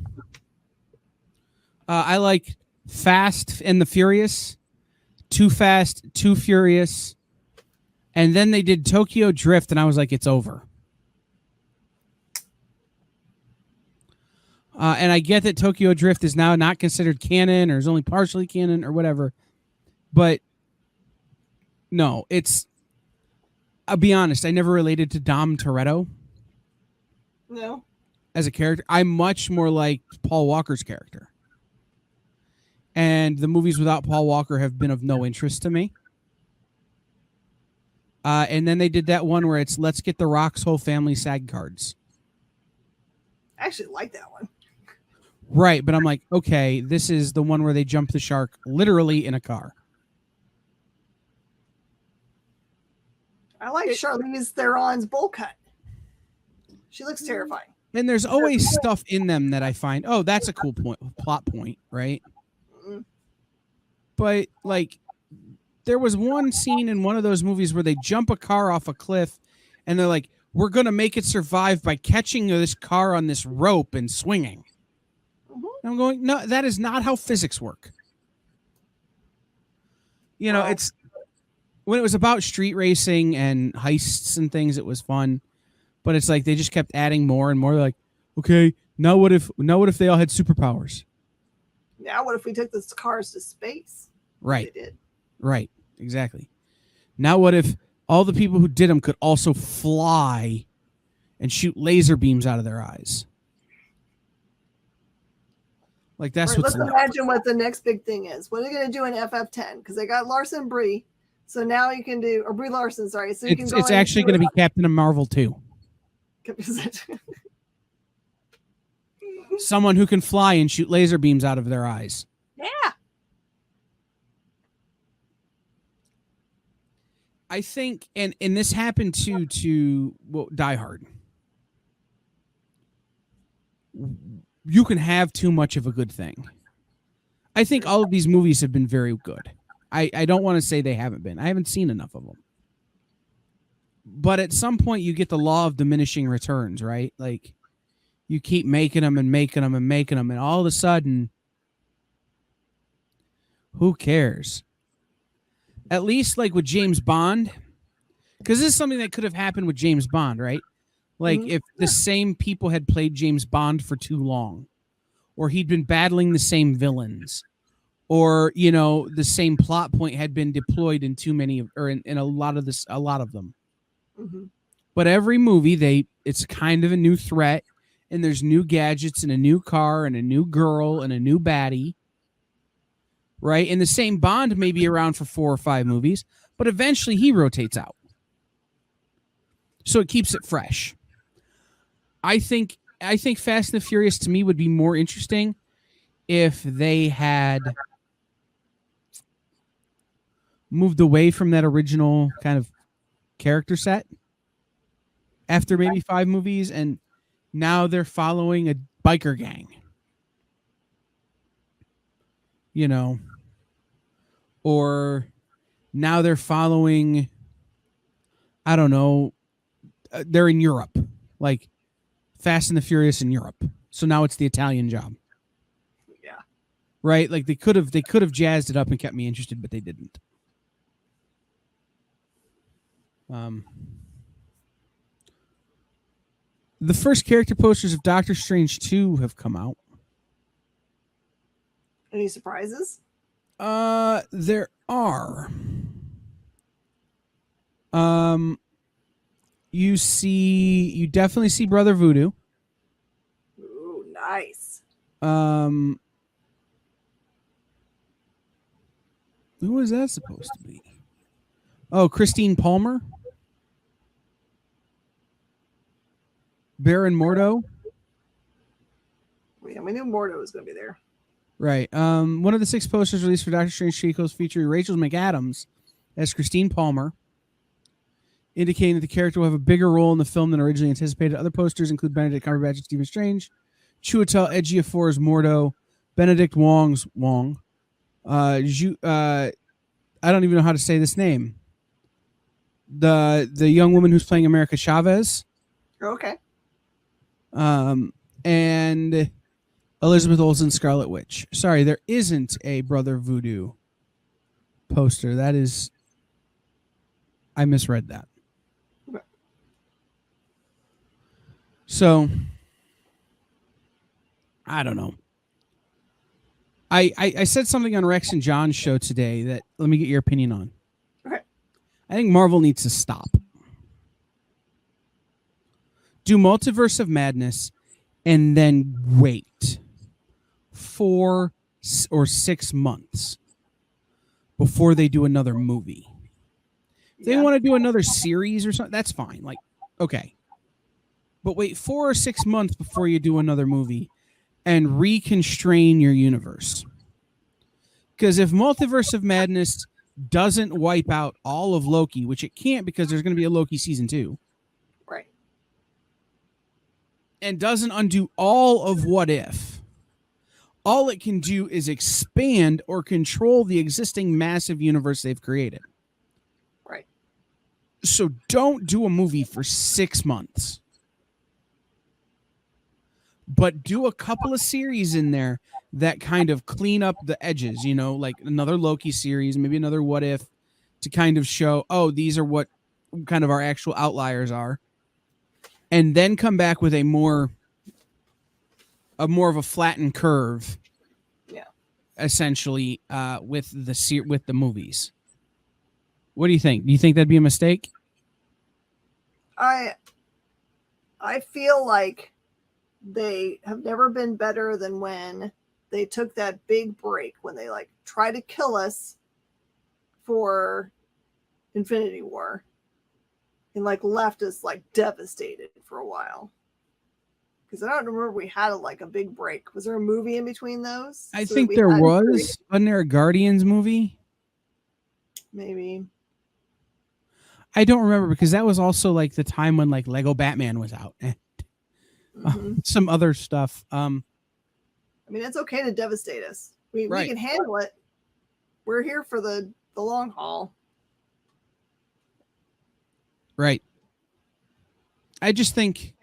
I like Fast and the Furious, Too Fast, Too Furious, and then they did Tokyo Drift, and I was like, it's over. And I get that Tokyo Drift is now not considered canon or is only partially canon or whatever, but no, it's. I'll be honest, I never related to Dom Toretto. No. As a character, I'm much more like Paul Walker's character. And the movies without Paul Walker have been of no interest to me. And then they did that one where it's let's get the Rock's whole family SAG cards. I actually like that one. Right, but I'm like, okay, this is the one where they jump the shark literally in a car. I like Charlize Theron's bowl cut. She looks terrifying. And there's always stuff in them that I find, oh, that's a cool plot point, right? Mm. But like, there was one scene in one of those movies where they jump a car off a cliff, and they're like, "We're gonna make it survive by catching this car on this rope and swinging." Mm-hmm. And I'm going, no, that is not how physics work. You know, it's when it was about street racing and heists and things, it was fun. But it's like they just kept adding more and more. They're like, okay, now what if they all had superpowers? Now what if we took the cars to space? Right. They did. Right. Exactly. Now what if all the people who did them could also fly and shoot laser beams out of their eyes? Like that's right, what's let's imagine what the next big thing is. What are they going to do in FF10? Because they got Larson Brie. So now you can do, or Brie Larson, sorry. So you can go it's actually going to be Captain Marvel 2. Someone who can fly and shoot laser beams out of their eyes. Yeah. I think, and this happened to Die Hard. You can have too much of a good thing. I think all of these movies have been very good. I don't want to say they haven't been. I haven't seen enough of them. But at some point, you get the law of diminishing returns, right? Like, you keep making them and making them and making them, and all of a sudden, who cares? At least, like, with James Bond, because this is something that could have happened with James Bond, right? Like, if the same people had played James Bond for too long, or he'd been battling the same villains, or, you know, the same plot point had been deployed in too many, or in a lot of them. Mm-hmm. But every movie, it's kind of a new threat, and there's new gadgets and a new car and a new girl and a new baddie, right? And the same Bond may be around for 4 or 5 movies, but eventually he rotates out. So it keeps it fresh. I think Fast and the Furious to me would be more interesting if they had moved away from that original kind of character set after maybe 5 movies, and now they're following a biker gang. You know, or now they're following, I don't know, they're in Europe, like Fast and the Furious in Europe. So now it's the Italian job. Yeah. Right? Like they could have jazzed it up and kept me interested, but they didn't. The first character posters of Doctor Strange 2 have come out. Any surprises? There are. You definitely see Brother Voodoo. Ooh, nice. Who was that supposed to be? Oh, Christine Palmer. Baron Mordo. Yeah, we knew Mordo was going to be there. Right. One of the 6 posters released for Doctor Strange sequels featuring Rachel McAdams as Christine Palmer indicating that the character will have a bigger role in the film than originally anticipated. Other posters include Benedict Cumberbatch and Stephen Strange, Chiwetel Ejiofor as Mordo, Benedict Wong's Wong. I don't even know how to say this name. The young woman who's playing America Chavez. Okay. And Elizabeth Olsen, Scarlet Witch. Sorry, there isn't a Brother Voodoo poster. That is, I misread that. Okay. So, I don't know. I said something on Rex and John's show today that let me get your opinion on. Okay. I think Marvel needs to stop. Do Multiverse of Madness and then wait 4 or 6 months before they do another movie. If they want to do another series or something, that's fine. Like, okay. But wait 4 or 6 months before you do another movie and reconstrain your universe. Because if Multiverse of Madness doesn't wipe out all of Loki, which it can't because there's going to be a Loki season 2. Right. And doesn't undo all of What If, all it can do is expand or control the existing massive universe they've created. Right. So don't do a movie for 6 months. But do a couple of series in there that kind of clean up the edges, you know, like another Loki series, maybe another What If, to kind of show, oh, these are what kind of our actual outliers are. And then come back with a more of a flattened curve. Yeah. Essentially, with the movies. What do you think? Do you think that'd be a mistake? I feel like they have never been better than when they took that big break, when they like try to kill us for Infinity War and like left us like devastated for a while. Because I don't remember we had a big break. Was there a movie in between those? I think there was. Wasn't there a Guardians movie? Maybe. I don't remember because that was also like the time when like Lego Batman was out. Some other stuff. I mean, it's okay to devastate us. We can handle it. We're here for the long haul. Right. I just think,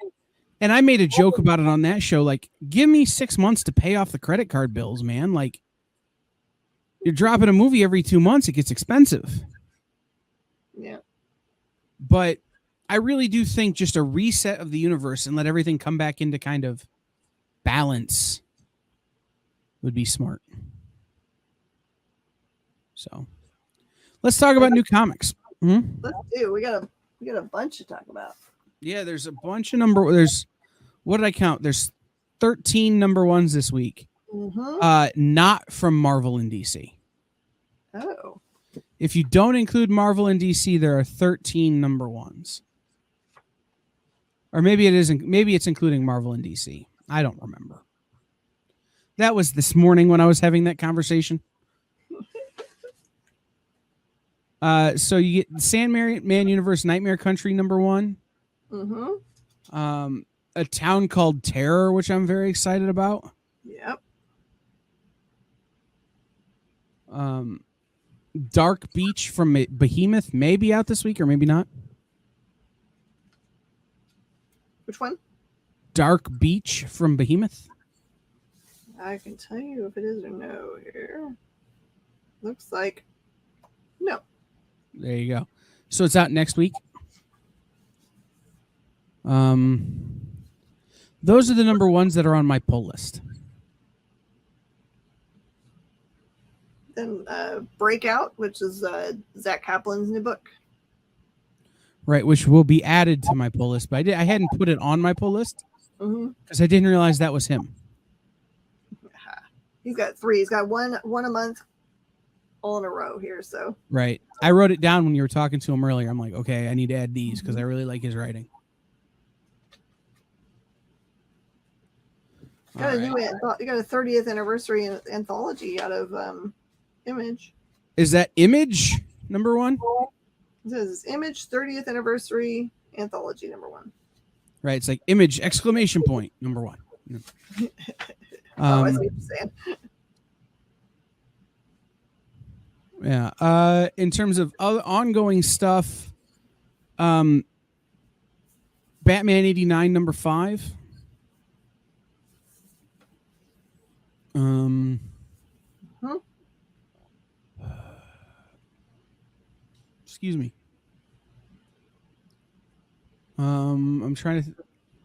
and I made a joke about it on that show, like, give me 6 months to pay off the credit card bills, man. Like, you're dropping a movie every 2 months, it gets expensive. Yeah. But I really do think just a reset of the universe and let everything come back into kind of balance would be smart. So let's talk about new comics. Let's do. We got a bunch to talk about. Yeah, there's a bunch of what did I count? There's 13 number ones this week. Not from Marvel and DC. Oh. If you don't include Marvel and DC, there are 13 number ones. Or maybe it isn't. Maybe it's including Marvel and DC. I don't remember. That was this morning when I was having that conversation. So you get Sandman Universe Nightmare Country number 1. A Town Called Terror, which I'm very excited about. Yep. Dark Beach from Behemoth may be out this week or maybe not. Which one? Dark Beach from Behemoth. I can tell you if it is or no here. Looks like no. There you go. So it's out next week. Those are the number ones that are on my pull list. Then Breakout, which is Zach Kaplan's new book. Right, which will be added to my pull list, but I hadn't put it on my pull list because I didn't realize that was him. He's got 3. He's got one a month, all in a row here. So right, I wrote it down when you were talking to him earlier. I'm like, okay, I need to add these because I really like his writing. Got a new. You got a 30th anniversary anthology out of Image. Is that Image number 1? It says Image 30th Anniversary Anthology #1. Right. It's like Image exclamation point #1. I see what you're saying. Yeah. In terms of other ongoing stuff, Batman 89 #5. Excuse me. I'm trying to.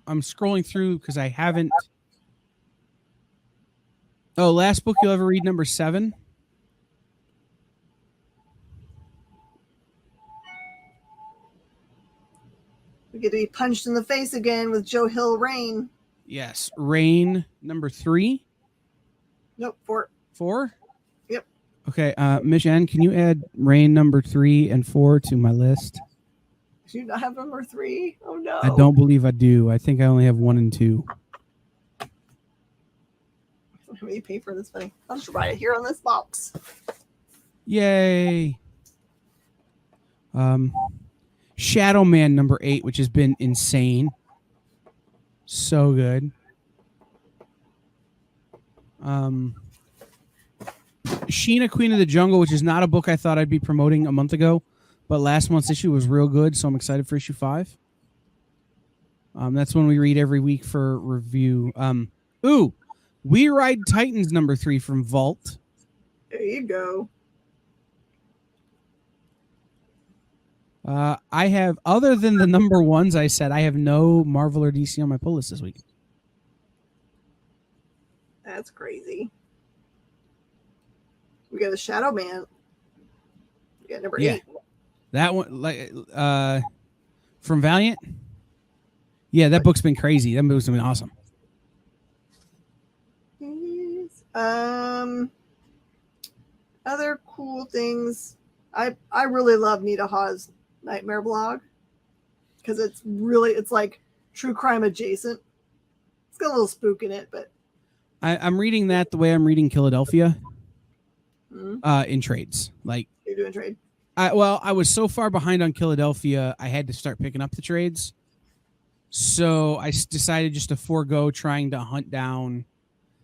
I'm scrolling through because I haven't. Oh, last book you'll ever read #7. We get to be punched in the face again with Joe Hill Rain. Yes, Rain #3. Nope, 4. 4. Yep. Okay, Miss Ann, can you add Rain #3 and 4 to my list? Do you not have #3? Oh no! I don't believe I do. I think I only have 1 and 2. I don't have any paper. That's funny. I'll just write it here on this box. Yay! Shadow Man #8, which has been insane. So good. Sheena, Queen of the Jungle, which is not a book I thought I'd be promoting a month ago, but last month's issue was real good, so I'm excited for issue 5. That's one we read every week for review. We Ride Titans #3 from Vault. There you go. I have, other than the #1s I said, I have no Marvel or DC on my pull list this week. That's crazy. We got a Shadow Man. We got #8. That one, like, from Valiant. Yeah, that book's been crazy. That book's been awesome. Other cool things. I really love Nita Hawes' Nightmare blog because it's like true crime adjacent. It's got a little spook in it, but I'm reading that the way I'm reading Philadelphia in trades. Like, you're doing trade. I was so far behind on Philadelphia, I had to start picking up the trades. So I decided just to forego trying to hunt down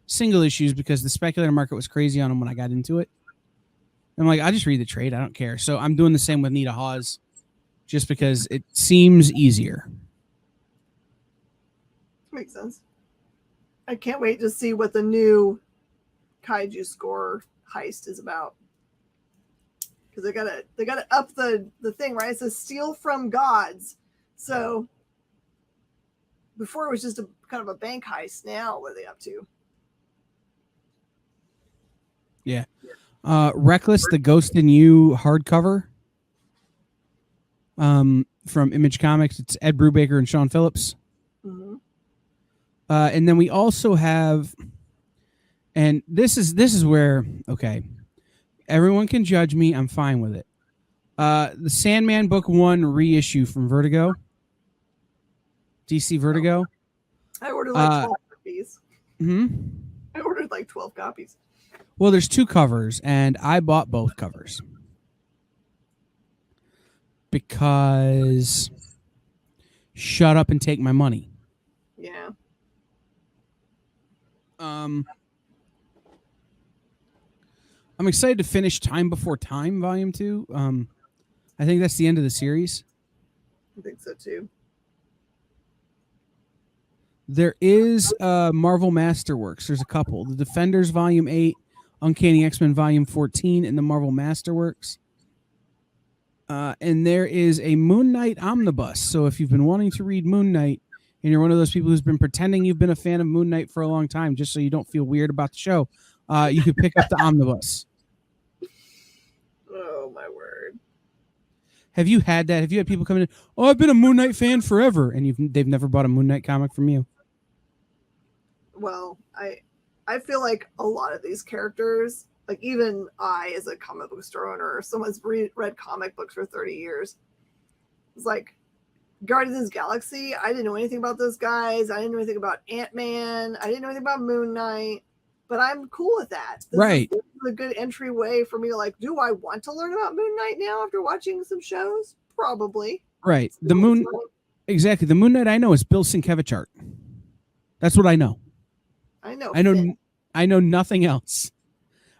single issues because the speculator market was crazy on them when I got into it. I'm like, I'll just read the trade. I don't care. So I'm doing the same with Nita Hawes just because it seems easier. Makes sense. I can't wait to see what the new Kaiju Score heist is about. Because they gotta up the thing, right? It says steal from gods. So before it was just a kind of a bank heist. Now what are they up to? Yeah. Reckless, the Ghost in You hardcover from Image Comics. It's Ed Brubaker and Sean Phillips. Mm-hmm. And then we also have, and this is where, okay, everyone can judge me. I'm fine with it. The Sandman Book 1 reissue from Vertigo. DC Vertigo. I ordered like 12 copies. Mm-hmm. I ordered like 12 copies. Well, there's 2 covers, and I bought both covers. Because shut up and take my money. Yeah. I'm excited to finish Time Before Time, Volume 2. I think that's the end of the series. I think so, too. There is Marvel Masterworks. There's a couple. The Defenders, Volume 8, Uncanny X-Men, Volume 14, and the Marvel Masterworks. And there is a Moon Knight omnibus. So if you've been wanting to read Moon Knight, and you're one of those people who's been pretending you've been a fan of Moon Knight for a long time, just so you don't feel weird about the show, you could pick up the omnibus. Oh, my word. Have you had that? Have you had people come in, oh, I've been a Moon Knight fan forever, and they've never bought a Moon Knight comic from you? Well, I feel like a lot of these characters, like even I, as a comic book store owner, someone's read comic books for 30 years. It's like Guardians of the Galaxy. I didn't know anything about those guys. I didn't know anything about Ant-Man. I didn't know anything about Moon Knight. But I'm cool with that. Right. This is a good entryway for me to like, do I want to learn about Moon Knight now after watching some shows? Probably. Right. The Moon exactly. The Moon Knight I know is Bill Sienkiewicz art. That's what I know. I know. I know nothing else.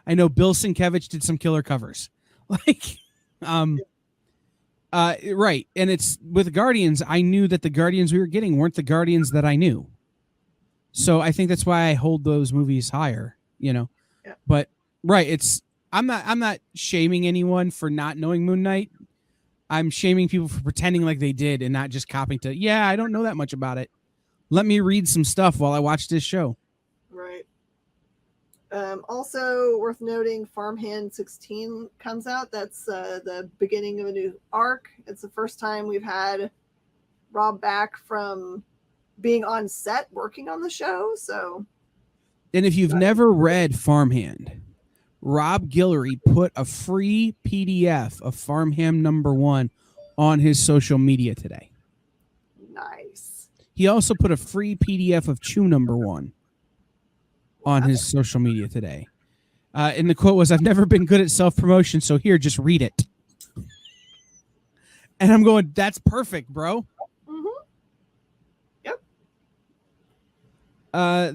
I know Bill Sienkiewicz did some killer covers. Like right. And it's with Guardians, I knew that the Guardians we were getting weren't the Guardians that I knew. So I think that's why I hold those movies higher, you know. Yeah. But right, I'm not shaming anyone for not knowing Moon Knight. I'm shaming people for pretending like they did and not just copying to, yeah, I don't know that much about it. Let me read some stuff while I watch this show. Right. Also worth noting, Farmhand 16 comes out. That's the beginning of a new arc. It's the first time we've had Rob back from being on set working on the show. So, and if you've never read Farmhand, Rob Guillory put a free PDF of Farmhand #1 on his social media today. Nice. He also put a free PDF of Chew #1 on his social media today. And the quote was, "I've never been good at self-promotion, so here, just read it." And I'm going, that's perfect, bro. Mm-hmm. Yep.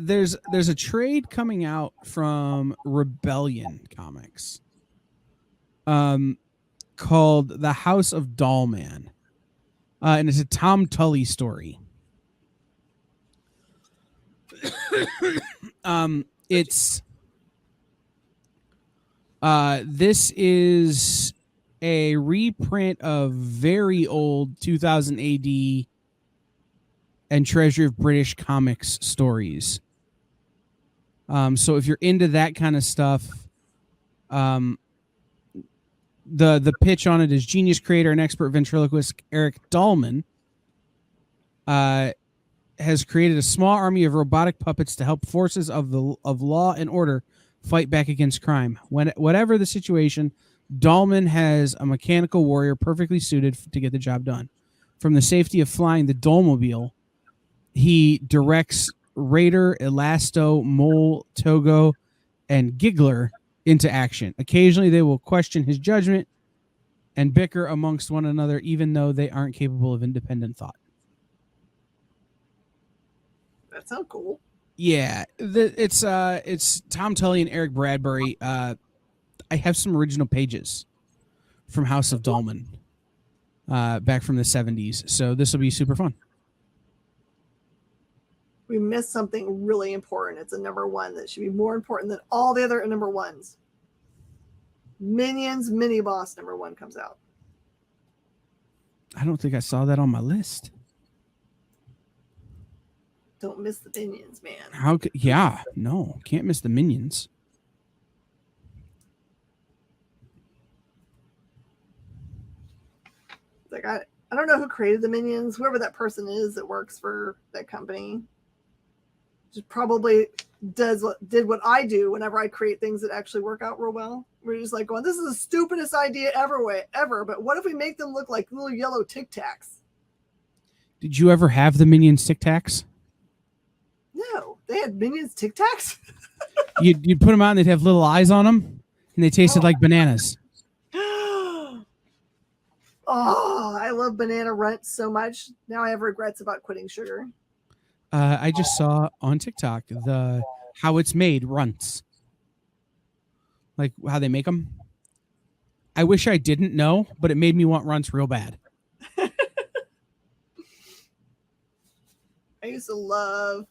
There's a trade coming out from Rebellion Comics called The House of Dollman. And it's a Tom Tully story. This is a reprint of very old 2000 AD and Treasure of British Comics stories. So if you're into that kind of stuff, the pitch on it is genius creator and expert ventriloquist Eric Dahlman has created a small army of robotic puppets to help forces of law and order fight back against crime. Whatever the situation, Dahlman has a mechanical warrior perfectly suited to get the job done. From the safety of flying the Dolmobile, he directs Raider, Elasto, Mole, Togo, and Giggler into action. Occasionally, they will question his judgment and bicker amongst one another, even though they aren't capable of independent thought. That sounds cool. Yeah, it's Tom Tully and Eric Bradbury. I have some original pages from House of Dollman back from the 70s, so this will be super fun. We missed something really important. It's a #1 that should be more important than all the other #1s. Minions Mini Boss #1 comes out. I don't think I saw that on my list. Don't miss the Minions, man. No, can't miss the Minions. Like I don't know who created the Minions. Whoever that person is that works for that company, just probably did what I do whenever I create things that actually work out real well. We're just like going, this is the stupidest idea ever. But what if we make them look like little yellow Tic Tacs? Did you ever have the Minions Tic Tacs? No, they had Minions Tic Tacs. You'd put them out and they'd have little eyes on them, and they tasted like bananas. Oh, I love banana runts so much. Now I have regrets about quitting sugar. I just saw on TikTok how it's made runts, like how they make them. I wish I didn't know, but it made me want runts real bad. I used to love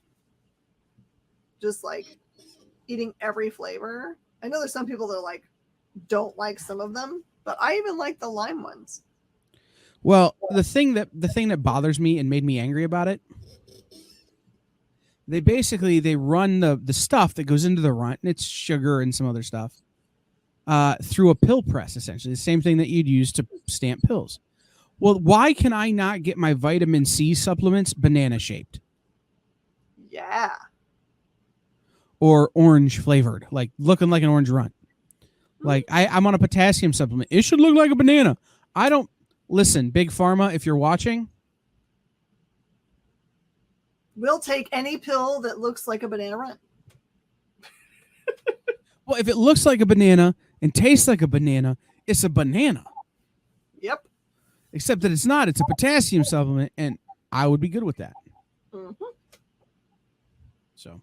just like eating every flavor. I know there's some people that like don't like some of them, but I even like the lime ones. Well, the thing that bothers me and made me angry about it, they run the stuff that goes into the runt, and it's sugar and some other stuff, through a pill press, essentially the same thing that you'd use to stamp pills. Well, why can I not get my vitamin C supplements banana shaped? Yeah. Or orange flavored, like looking like an orange runt. Like I'm on a potassium supplement. It should look like a banana. I don't listen, Big Pharma, if you're watching. We'll take any pill that looks like a banana runt. Well, if it looks like a banana and tastes like a banana, it's a banana. Yep. Except that it's not. It's a potassium supplement, and I would be good with that. Mm-hmm. So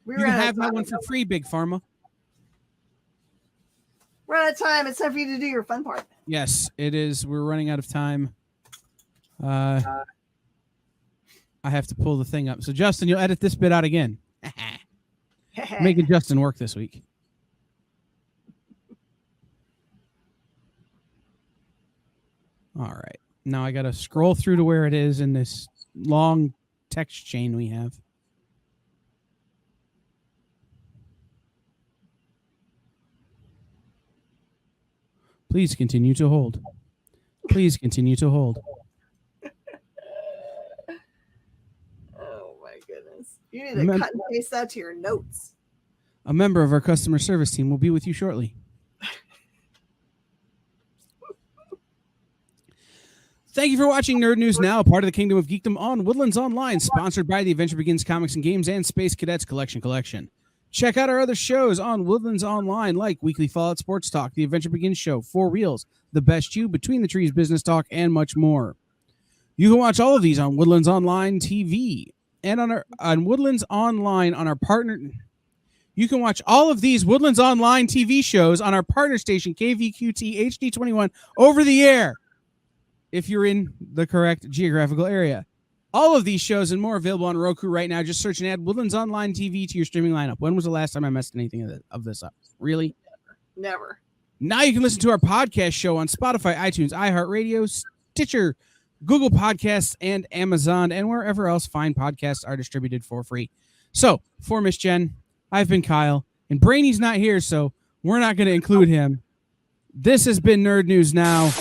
We you can have that one for free, Big Pharma. We're out of time. It's time for you to do your fun part. Yes, it is. We're running out of time. I have to pull the thing up. So, Justin, you'll edit this bit out again. Making Justin work this week. All right. Now I got to scroll through to where it is in this long text chain we have. Please continue to hold. Please continue to hold. Oh, my goodness. You need to cut and paste that to your notes. A member of our customer service team will be with you shortly. Thank you for watching Nerd News Now, part of the Kingdom of Geekdom on Woodlands Online, sponsored by the Adventure Begins Comics and Games and Space Cadets Collection. Check out our other shows on Woodlands Online, like Weekly Fallout Sports Talk, The Adventure Begins Show, Four Reels, The Best You, Between the Trees Business Talk, and much more. You can watch all of these on Woodlands Online TV and on Woodlands Online on our partner. You can watch all of these Woodlands Online TV shows on our partner station, KVQT HD21, over the air, if you're in the correct geographical area. All of these shows and more available on Roku right now. Just search and add Woodlands Online TV to your streaming lineup. When was the last time I messed anything of this up? Really? Never. Now you can listen to our podcast show on Spotify, iTunes, iHeartRadio, Stitcher, Google Podcasts, and Amazon, and wherever else fine podcasts are distributed for free. So, for Miss Jen, I've been Kyle, and Brainy's not here, so we're not going to include him. This has been Nerd News Now.